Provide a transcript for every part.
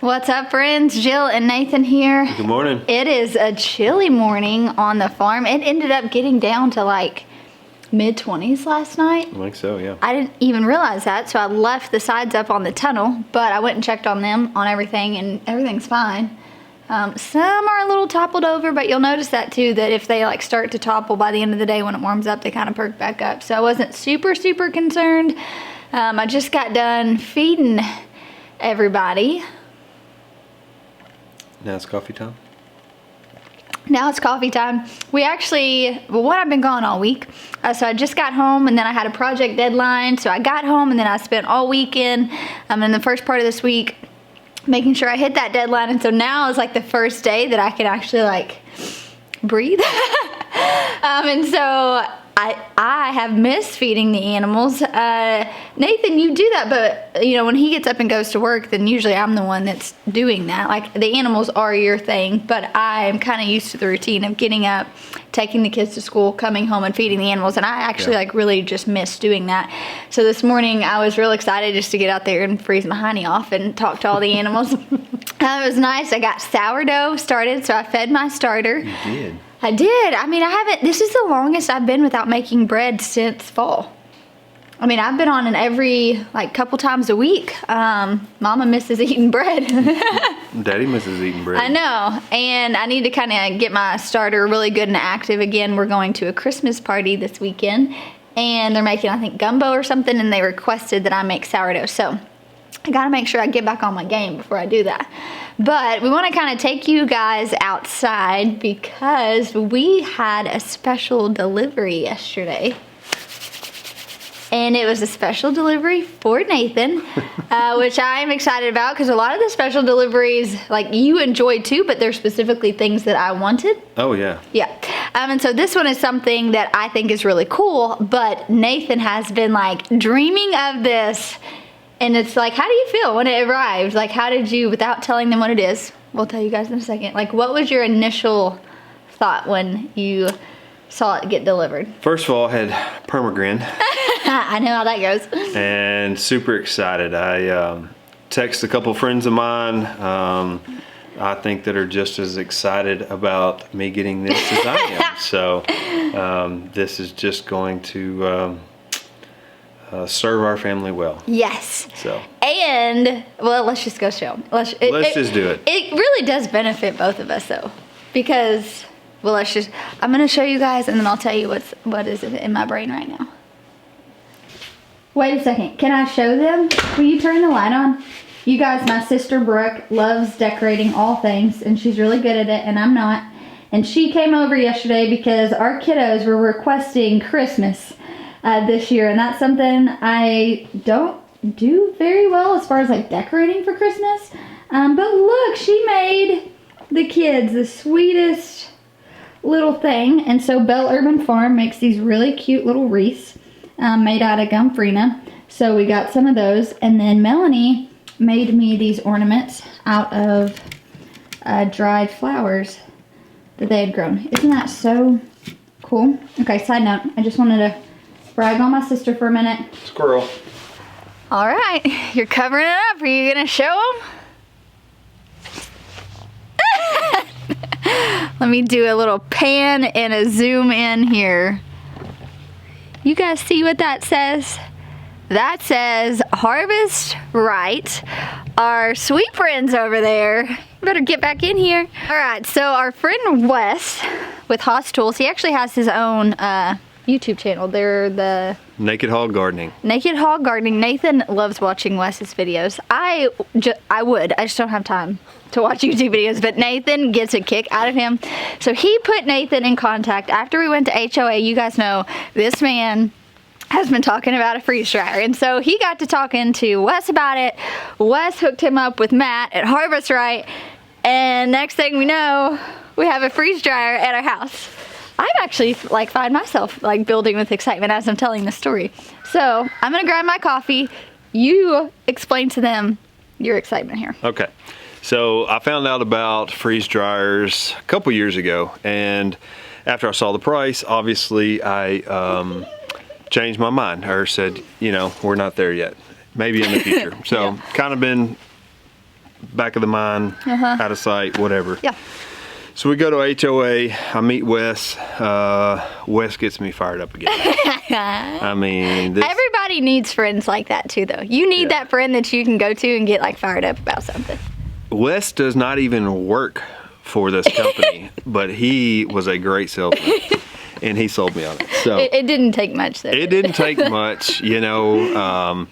What's up, friends? Jill and Nathan here. Good morning. It is a chilly morning on the farm. It ended up getting down to like mid-20s last night. I think so, yeah. I didn't even realize that, so I left the sides up on the tunnel, but I went and checked on them, on everything, and everything's fine. Some are a little toppled over, but you'll notice that too, that if they like start to topple by the end of the day when it warms up, they kind of perk back up. So I wasn't super concerned. I just got done feeding everybody. Now it's coffee time? Now it's coffee time. We actually, I've been gone all week. So I just got home and then I had a project deadline. So I got home and then I spent all weekend in the first part of this week making sure I hit that deadline. And so now is like the first day that I can actually like breathe. And so I have missed feeding the animals. Nathan, you do that, but you know, when he gets up and goes to work, then usually I'm the one that's doing that. Like the animals are your thing, but I'm kind of used to the routine of getting up, taking the kids to school, coming home and feeding the animals. And I actually like really just miss doing that. So this morning I was real excited just to get out there and freeze my honey off and talk to all the animals. It was nice. I got sourdough started, so I fed my starter. You did? I did. I mean, this is the longest I've been without making bread since fall. I mean, I've been on an every, like, couple times a week. Mama misses eating bread. Daddy misses eating bread. I know. And I need to kind of get my starter really good and active again. We're going to a Christmas party this weekend. And they're making, I think, gumbo or something. And they requested that I make sourdough. So I got to make sure I get back on my game before I do that. But we want to kind of take you guys outside because we had a special delivery yesterday. And it was a special delivery for Nathan, which I'm excited about because a lot of the special deliveries, like you enjoyed too, but they're specifically things that I wanted. Oh, yeah. Yeah. And so this one is something that I think is really cool, but Nathan has been like dreaming of this. And it's like, how do you feel when it arrived? Like, how did you, without telling them what it is, we'll tell you guys in a second. Like, what was your initial thought when you saw it get delivered? First of all, I had permagrin. I know how that goes. And super excited. I texted a couple friends of mine, I think that are just as excited about me getting this as I am. So this is just going to serve our family well. Yes. So. And, well, let's just go show them. Let's just do it. It really does benefit both of us, though. Because, well, I'm going to show you guys, and then I'll tell you what is in my brain right now. Wait a second. Can I show them? Will you turn the light on? You guys, my sister Brooke loves decorating all things, and she's really good at it, and I'm not. And she came over yesterday because our kiddos were requesting Christmas this year, and that's something I don't do very well as far as like decorating for Christmas. But look, she made the kids the sweetest little thing. And so Bell Urban Farm makes these really cute little wreaths made out of gumfrina. So we got some of those, and then Melanie made me these ornaments out of dried flowers that they had grown. Isn't that so cool? Okay, side note, I just wanted to brag on my sister for a minute. Squirrel. All right, you're covering it up. Are you gonna show them? Let me do a little pan and a zoom in here. You guys see what that says? That says Harvest Right. Our sweet friends over there. You better get back in here. All right, so our friend Wes with Haas Tools, he actually has his own YouTube channel. They're the Naked Hog Gardening. Naked Hog Gardening. Nathan loves watching Wes's videos. I just don't have time to watch YouTube videos, but Nathan gets a kick out of him. So he put Nathan in contact after we went to HOA. You guys know this man has been talking about a freeze dryer, and so he got to talking to Wes about it. Wes hooked him up with Matt at Harvest Right, and next thing we know, we have a freeze dryer at our house. I'm actually like find myself like building with excitement as I'm telling the story. So I'm gonna grab my coffee. You explain to them your excitement here. Okay. So I found out about freeze dryers a couple years ago, and after I saw the price, obviously I changed my mind, or said, you know, we're not there yet. Maybe in the future. So kind of been back of the mind, out of sight, whatever. Yeah. So we go to HOA. I meet Wes. Wes gets me fired up again. I mean, everybody needs friends like that too, though. You need that friend that you can go to and get like fired up about something. Wes does not even work for this company, but he was a great salesman, and he sold me on it. So it didn't take much, though. It didn't take much, you know.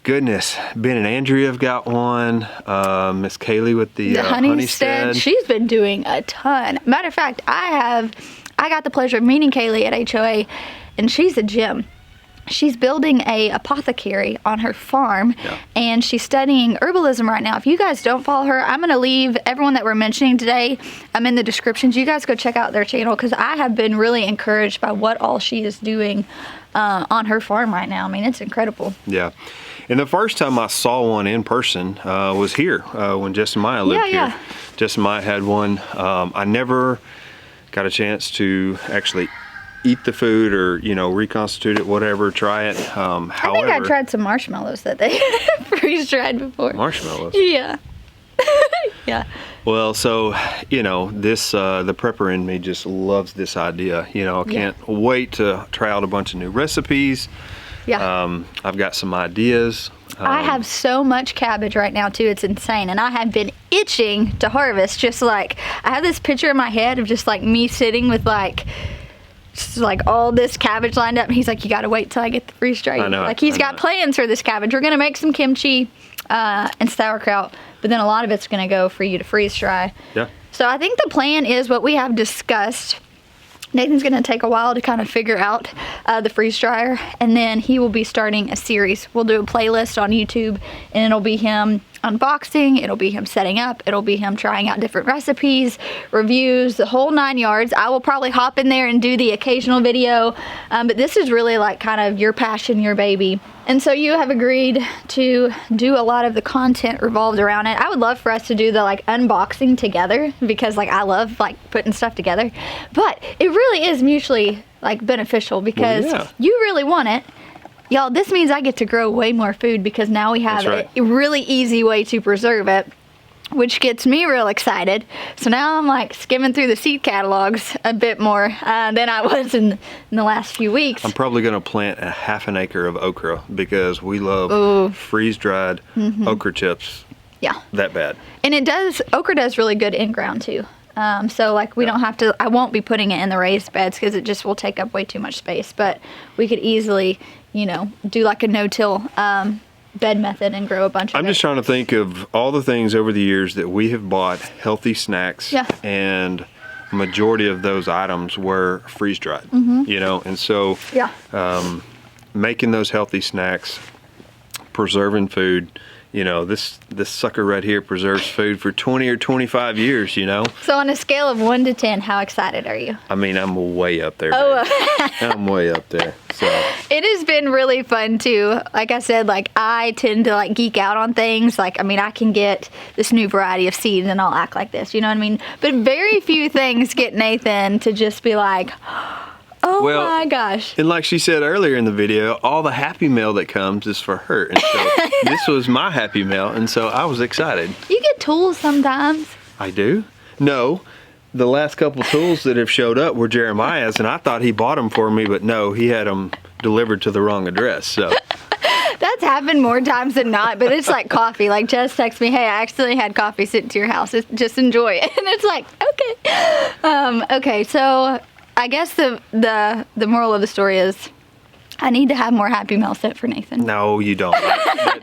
Goodness, Ben and Andrea have got one. Miss Kaylee with the Honeystead. She's been doing a ton. Matter of fact, I got the pleasure of meeting Kaylee at HOA, and she's a gem. She's building a apothecary on her farm, and she's studying herbalism right now. If you guys don't follow her, I'm going to leave everyone that we're mentioning today in the descriptions. You guys go check out their channel, because I have been really encouraged by what all she is doing on her farm right now. I mean, it's incredible. Yeah. And the first time I saw one in person was here when Jess and Maya lived here. Jess and Maya had one. I never got a chance to actually eat the food or, you know, reconstitute it, whatever, try it. However, I think I tried some marshmallows that they freeze-dried before. Marshmallows? Yeah. Yeah. Well, so, you know, this, the prepper in me just loves this idea. You know, I can't wait to try out a bunch of new recipes. Yeah. I've got some ideas. I have so much cabbage right now too, it's insane. And I have been itching to harvest. Just like, I have this picture in my head of just like me sitting with like, just like all this cabbage lined up. And he's like, you gotta wait till I get the freeze dried. I know. Like he's got plans for this cabbage. We're gonna make some kimchi and sauerkraut, but then a lot of it's gonna go for you to freeze dry. Yeah. So I think the plan is what we have discussed. Nathan's gonna take a while to kind of figure out the freeze dryer, and then he will be starting a series. We'll do a playlist on YouTube, and it'll be him unboxing, it'll be him setting up, it'll be him trying out different recipes, reviews, the whole 9 yards. I will probably hop in there and do the occasional video, but this is really like kind of your passion, your baby. And so you have agreed to do a lot of the content revolved around it. I would love for us to do the like unboxing together, because like I love like putting stuff together, but it really is mutually like beneficial, because you really want it. Y'all, this means I get to grow way more food, because now we have a really easy way to preserve it, which gets me real excited. So now I'm like skimming through the seed catalogs a bit more than I was in the last few weeks. I'm probably going to plant a ½ an acre of okra, because we love freeze-dried okra chips. Yeah. That bad. And okra does really good in ground too. So like we don't have to, I won't be putting it in the raised beds, because it just will take up way too much space, but we could easily, you know, do like a no-till bed method and grow a bunch of I'm just trying to think of all the things over the years that we have bought healthy snacks, and majority of those items were freeze-dried, you know, and so making those healthy snacks, preserving food, you know, this sucker right here preserves food for 20 or 25 years, you know. So on a scale of 1 to 10, how excited are you? I mean, I'm way up there. Oh, I'm way up there. So it has been really fun too. Like I said, like I tend to like geek out on things. Like, I mean, I can get this new variety of seeds and I'll act like this, you know what I mean? But very few things get Nathan to just be like, oh my gosh. And like she said earlier in the video, all the Happy Mail that comes is for her. And so this was my Happy Mail, and so I was excited. You get tools sometimes. I do? No. The last couple tools that have showed up were Jeremiah's, and I thought he bought them for me, but no, he had them delivered to the wrong address. So that's happened more times than not, but it's like coffee. Like Jess texts me, hey, I accidentally had coffee sent to your house. Just enjoy it. And it's like, okay. Okay, so I guess the moral of the story is I need to have more Happy Mail sent for Nathan. No, you don't.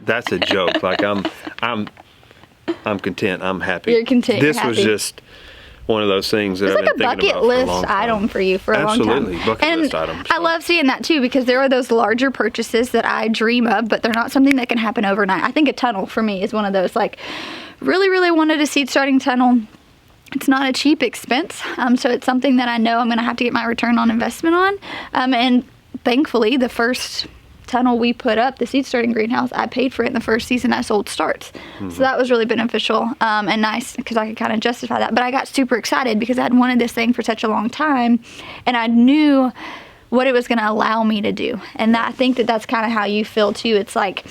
That's a joke. Like I'm content. I'm happy. You're content. This was just one of those things that I've been thinking about for a long time. It's like a bucket list item for you for a long time. Absolutely, bucket list item. I love seeing that too, because there are those larger purchases that I dream of, but they're not something that can happen overnight. I think a tunnel for me is one of those. Like, really, really wanted a seed starting tunnel. It's not a cheap expense, so it's something that I know I'm going to have to get my return on investment on. And thankfully, the first tunnel we put up, the seed starting greenhouse, I paid for it in the first season I sold starts. So that was really beneficial and nice, because I could kind of justify that. But I got super excited because I'd wanted this thing for such a long time, and I knew what it was going to allow me to do. And I think that that's kind of how you feel too. It's like,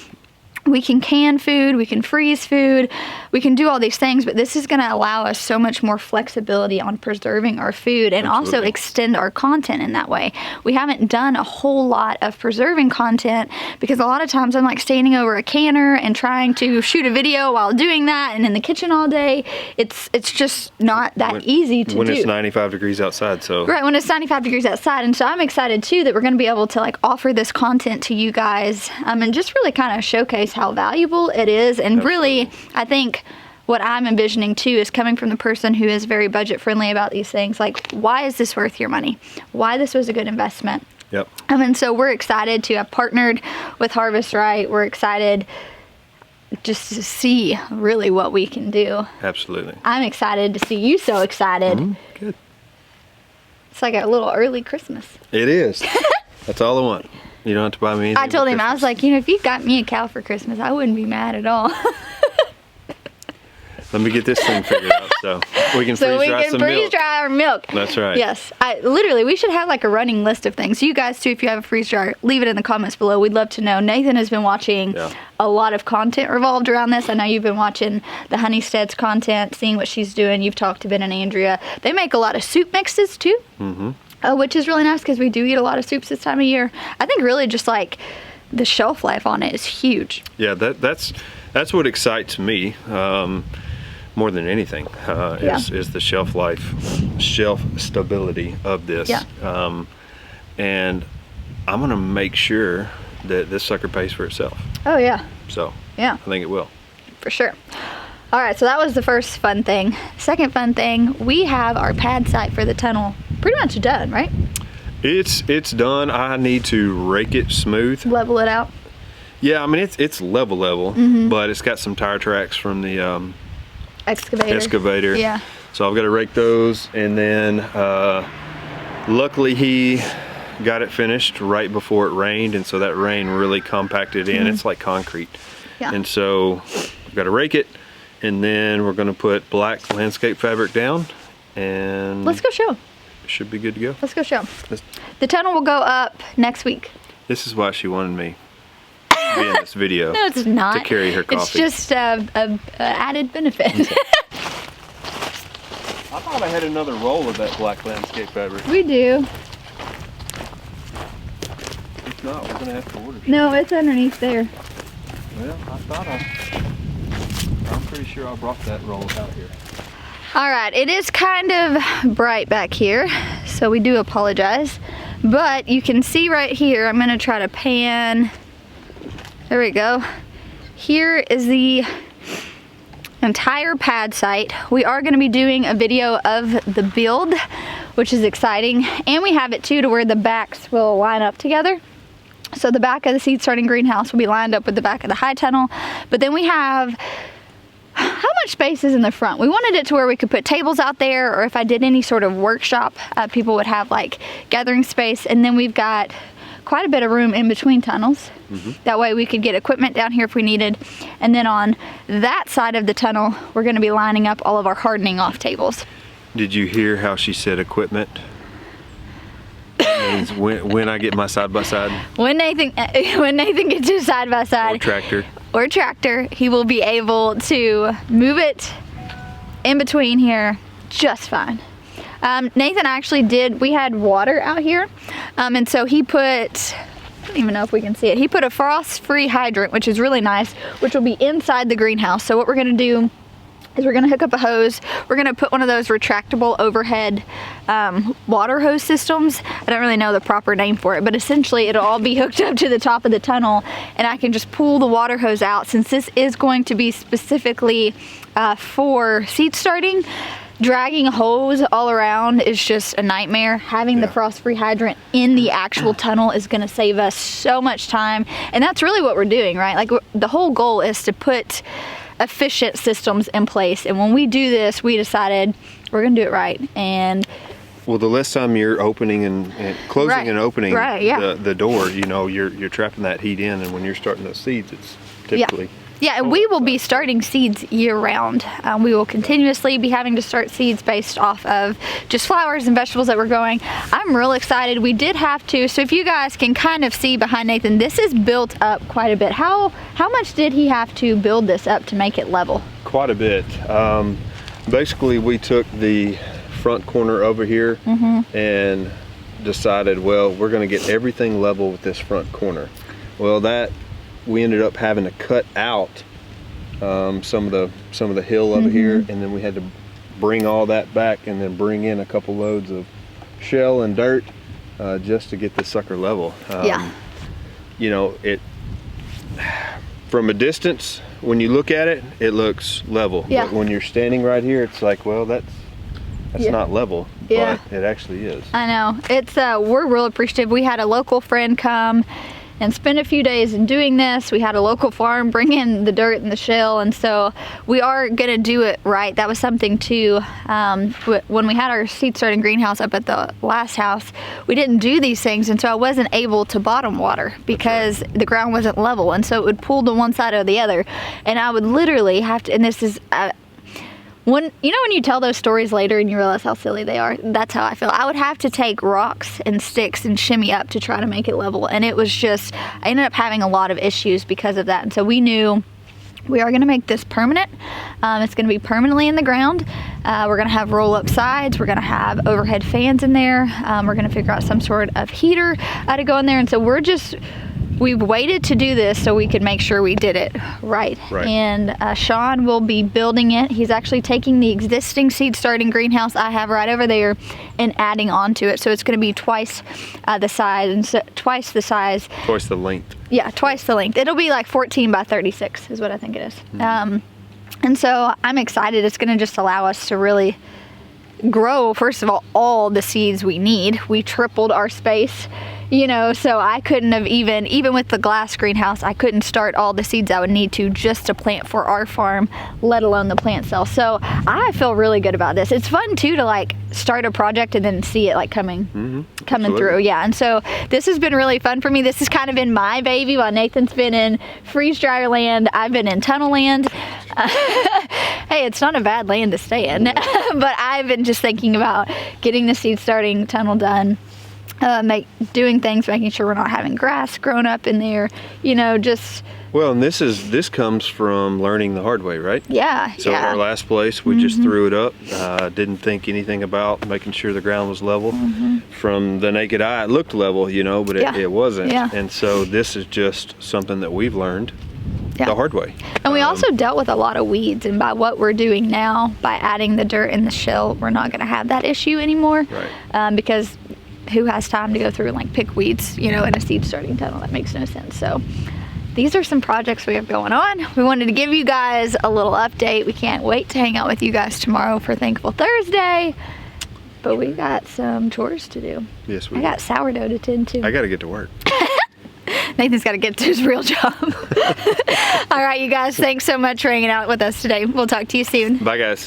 We can can food, we can freeze food, we can do all these things, but this is going to allow us so much more flexibility on preserving our food and also Absolutely. extend our content in that way. We haven't done a whole lot of preserving content because a lot of times I'm like standing over a canner and trying to shoot a video while doing that and in the kitchen all day. It's just not that easy to do. When it's 95 degrees outside, so. Right, when it's 95 degrees outside. And so I'm excited too that we're going to be able to like offer this content to you guys and just really kind of showcase how valuable it is. And really, I think what I'm envisioning too is coming from the person who is very budget friendly about these things. Like, why is this worth your money? Why this was a good investment? Yep. And so we're excited to have partnered with Harvest Right. We're excited just to see really what we can do. Absolutely. I'm excited to see you so excited. Good. It's like a little early Christmas. It is. That's all I want. You don't have to buy me anything. I told for him, I was Christmas. like, you know, if you got me a cow for Christmas, I wouldn't be mad at all. Let me get this thing figured out so we can So we freeze dry can some freeze milk. dry our milk. That's right. Yes. Literally, we should have like a running list of things. You guys too, if you have a freeze dryer, leave it in the comments below. We'd love to know. Nathan has been watching a lot of content revolved around this. I know you've been watching the Honeystead's content, seeing what she's doing. You've talked to Ben and Andrea. They make a lot of soup mixes too. Which is really nice because we do eat a lot of soups this time of year. I think really just like the shelf life on it is huge. Yeah, that's what excites me more than anything is the shelf stability of this. Yeah. And I'm gonna make sure that this sucker pays for itself. Oh yeah. So Yeah. I think it will. For sure. All right, so that was the first fun thing. Second fun thing, we have our pad site for the tunnel pretty much done, right? It's done. I need to rake it smooth. Level it out. Yeah, I mean it's level, but it's got some tire tracks from the excavator. Yeah. So I've got to rake those, and then luckily he got it finished right before it rained, and so that rain really compacted in. It's like concrete. Yeah. And so I've got to rake it, and then we're going to put black landscape fabric down, and Let's go show 'em. it should be good to go. Let's go show 'em. This- The tunnel will go up next week. This is why she wanted me to be in this video. No, it's not. To carry her coffee. It's just a added benefit. I thought I had another roll of that black landscape fabric. We do. If not, we're gonna have to order. No, it's underneath there. Well, I'm pretty sure I brought that roll out here. All right, it is kind of bright back here, so we do apologize. But you can see right here, I'm gonna try to pan. There we go. Here is the entire pad site. We are gonna be doing a video of the build, which is exciting. And we have it too to where the backs will line up together. So the back of the seed starting greenhouse will be lined up with the back of the high tunnel. But then we have, how much space is in the front? We wanted it to where we could put tables out there, or if I did any sort of workshop, people would have like gathering space. And then we've got quite a bit of room in between tunnels. That way we could get equipment down here if we needed. And then on that side of the tunnel, we're gonna be lining up all of our hardening off tables. Did you hear how she said equipment? That means when I get my side by side When Nathan gets his side by or side tractor. he will be able to move it in between here just fine. Nathan actually we had water out here, and so he put, I don't even know if we can see it, he put a frost-free hydrant, which is really nice, which will be inside the greenhouse. So what we're gonna do is we're gonna hook up a hose. We're gonna put one of those retractable overhead water hose systems. I don't really know the proper name for it, but essentially it'll all be hooked up to the top of the tunnel, and I can just pull the water hose out. Since this is going to be specifically for seed starting, dragging a hose all around is just a nightmare. Having the frost-free hydrant in the actual tunnel is gonna save us so much time, and that's really what we're doing, right? Like, the whole goal is to put efficient systems in place, and when we do this, we decided we're gonna do it right. And well, the less time you're opening and closing and opening the door, you know, you're trapping that heat in, and when you're starting those seeds, it's typically Yeah, and we will be starting seeds year round. We will continuously be having to start seeds based off of just flowers and vegetables that we're growing. I'm real excited. We did have to, so if you guys can kind of see behind Nathan, this is built up quite a bit. How much did he have to build this up to make it level? Quite a bit. Basically, we took the front corner over here and decided, well, we're going to get everything level with this front corner. Well, that we ended up having to cut out some of the hill over here, and then we had to bring all that back and then bring in a couple loads of shell and dirt just to get this sucker level. You know, it from a distance, when you look at it, it looks level. Yeah. But when you're standing right here, it's like, well, that's not level, but it actually is. I know. It's we're real appreciative. We had a local friend come and spend a few days in doing this. We had a local farm bring in the dirt and the shell, and so we are gonna do it right. That was something too. When we had our seed starting greenhouse up at the last house, we didn't do these things, and so I wasn't able to bottom water because the ground wasn't level, and so it would pull to one side or the other, and I would literally have to, and this is when you tell those stories later and you realize how silly they are, that's how I feel. I would have to take rocks and sticks and shimmy up to try to make it level, and it was just, I ended up having a lot of issues because of that. And so we knew we are going to make this permanent. It's going to be permanently in the ground. We're going to have roll-up sides. We're going to have overhead fans in there. We're going to figure out some sort of heater to go in there. And so we've waited to do this so we could make sure we did it right. And Sean will be building it. He's actually taking the existing seed starting greenhouse I have right over there and adding on to it. So it's going to be twice the size, and so twice the size. Twice the length. Yeah, twice the length. It'll be like 14 by 36 is what I think it is. And so I'm excited. It's going to just allow us to really grow, first of all the seeds we need. We tripled our space, so I couldn't have even with the glass greenhouse, I couldn't start all the seeds I would need to just to plant for our farm, let alone the plant cell. So I feel really good about this. It's fun too to like start a project and then see it like coming through. Yeah, and so this has been really fun for me. This has kind of been my baby while Nathan's been in freeze dryer land. I've been in tunnel land. Hey, it's not a bad land to stay in, but I've been just thinking about getting the seed starting tunnel done, doing things, making sure we're not having grass grown up in there, just. Well, and this comes from learning the hard way, right? Yeah. So in our last place, we just threw it up, didn't think anything about making sure the ground was level. From the naked eye, it looked level, but it wasn't. Yeah. And so this is just something that we've learned the hard way. And we also dealt with a lot of weeds, and by what we're doing now, by adding the dirt and the shell, we're not going to have that issue anymore. Right. Because who has time to go through and like pick weeds, in a seed starting tunnel? That makes no sense. So these are some projects we have going on. We wanted to give you guys a little update. We can't wait to hang out with you guys tomorrow for Thankful Thursday. But we got some chores to do. Yes, I got sourdough to tend to. I got to get to work. Nathan's got to get to his real job. All right, you guys, thanks so much for hanging out with us today. We'll talk to you soon. Bye, guys.